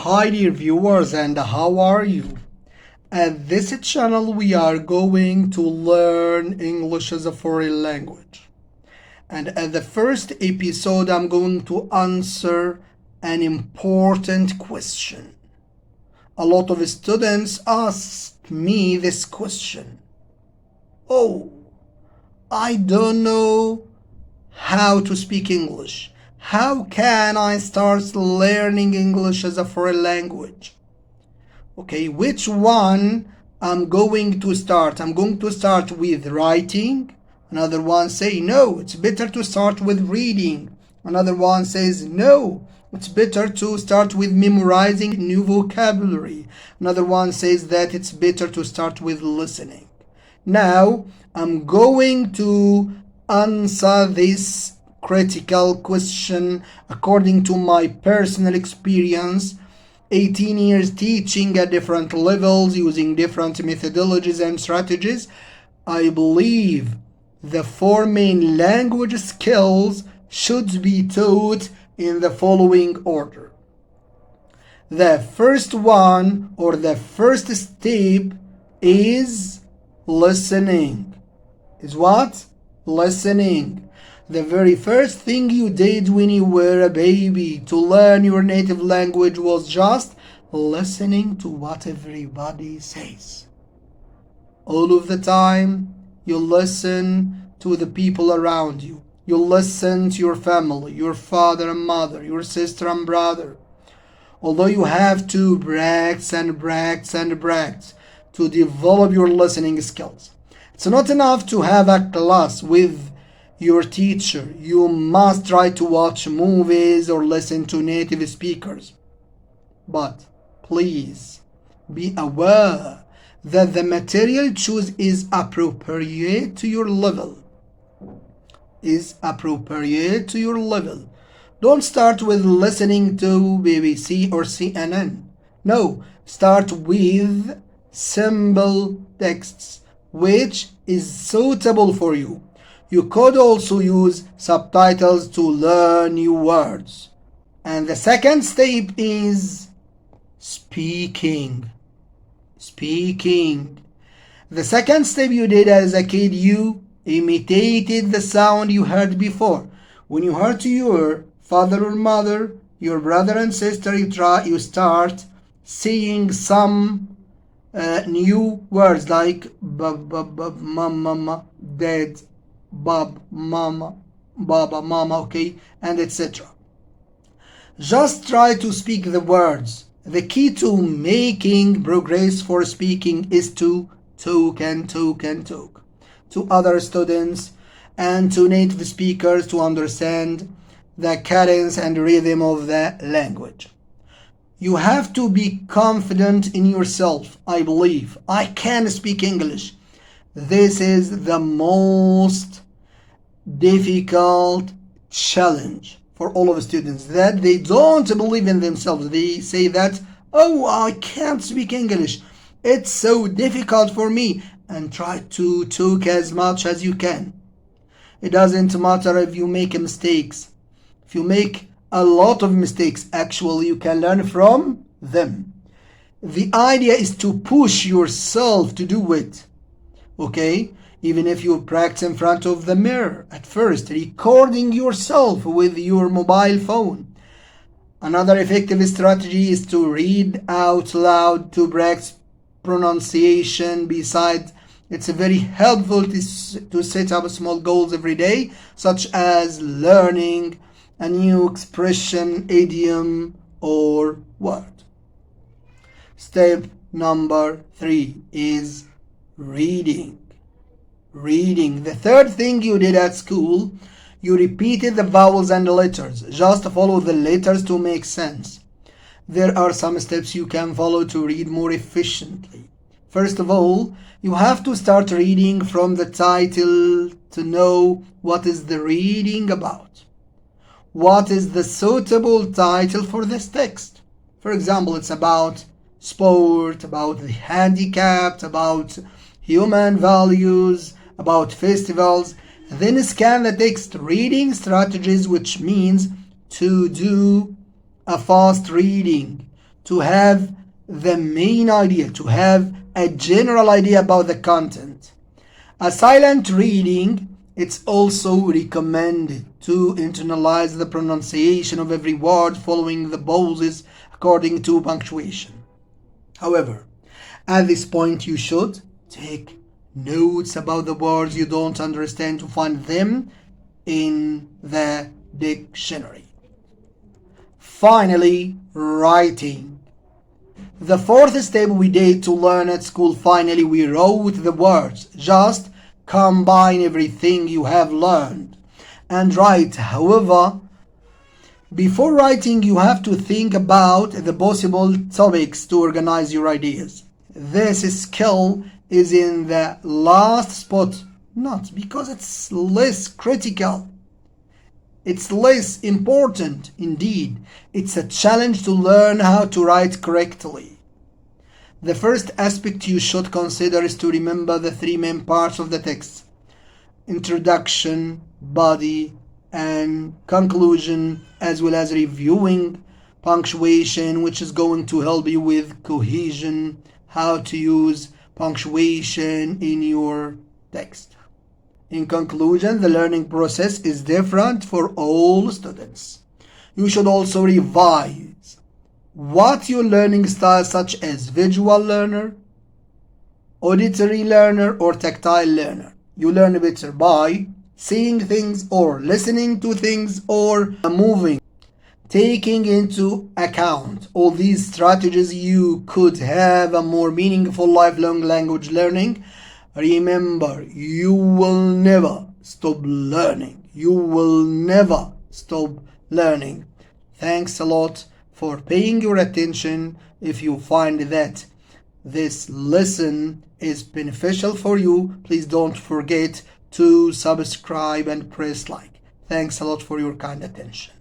Hi dear viewers, and how are you? At this channel we are going to learn English as a foreign language. And at the first episode I'm going to answer an important question. A lot of students asked me this question. Oh, I don't know how to speak English. How can I start learning English as a foreign language? Okay, which one I'm going to start? I'm going to start with writing. Another one say no, it's better to start with reading. Another one says no, it's better to start with memorizing new vocabulary. Another one says that it's better to start with listening. Now I'm going to answer this critical question according to my personal experience. 18 years teaching at different levels using different methodologies and strategies. I believe the four main language skills should be taught in the following order. The first one, or the first step, is listening. Is what? Listening. The very first thing you did when you were a baby to learn your native language was just listening to what everybody says. All of the time, you listen to the people around you. You listen to your family, your father and mother, your sister and brother. Although you have to practice and practice and practice to develop your listening skills. It's not enough to have a class with your teacher. You must try to watch movies or listen to native speakers. But please be aware that the material choose is appropriate to your level. Don't start with listening to BBC or CNN. No, start with simple texts which is suitable for you. You could also use subtitles to learn new words. And the second step is speaking. The second step you did as a kid, you imitated the sound you heard before. When you heard to your father or mother, your brother and sister, you start saying some new words like mama, dad, Bob, Mama, Baba, Mama, okay, and etc. Just try to speak the words. The key to making progress for speaking is to talk and talk and talk to other students and to native speakers to understand the cadence and rhythm of the language. You have to be confident in yourself. I believe I can speak English. This is the most difficult challenge for all of the students, that they don't believe in themselves. They say that, oh, I can't speak English. It's so difficult for me. And try to talk as much as you can. It doesn't matter if you make mistakes. If you make a lot of mistakes, actually you can learn from them. The idea is to push yourself to do it. Okay, even if you practice in front of the mirror at first, recording yourself with your mobile phone. Another effective strategy is to read out loud to practice pronunciation. Besides, it's very helpful to set up small goals every day, such as learning a new expression, idiom, or word. Step number 3 is reading. The third thing you did at school, you repeated the vowels and letters. Just follow the letters to make sense. There are some steps you can follow to read more efficiently. First of all, you have to start reading from the title to know what is the reading about. What is the suitable title for this text? For example, it's about sport, about the handicapped, about human values, about festivals. Then scan the text. Reading strategies, which means to do a fast reading, to have the main idea, to have a general idea about the content. A silent reading, it's also recommended to internalize the pronunciation of every word following the pauses according to punctuation. However, at this point you should take notes about the words you don't understand to find them in the dictionary. Finally, writing. The fourth step we did to learn at school. Finally, we wrote the words. Just combine everything you have learned and write. However, before writing, you have to think about the possible topics to organize your ideas. This skill is in the last spot, not because it's less critical. It's less important. Indeed, it's a challenge to learn how to write correctly. The first aspect you should consider is to remember the three main parts of the text: introduction, body, and conclusion, as well as reviewing punctuation, which is going to help you with cohesion, how to use punctuation in your text. In conclusion, the learning process is different for all students. You should also revise what your learning style, such as visual learner, auditory learner, or tactile learner. You learn better by seeing things or listening to things or moving. Taking into account all these strategies, you could have a more meaningful lifelong language learning. Remember, you will never stop learning. You will never stop learning. Thanks a lot for paying your attention. If you find that this lesson is beneficial for you, please don't forget to subscribe and press like. Thanks a lot for your kind attention.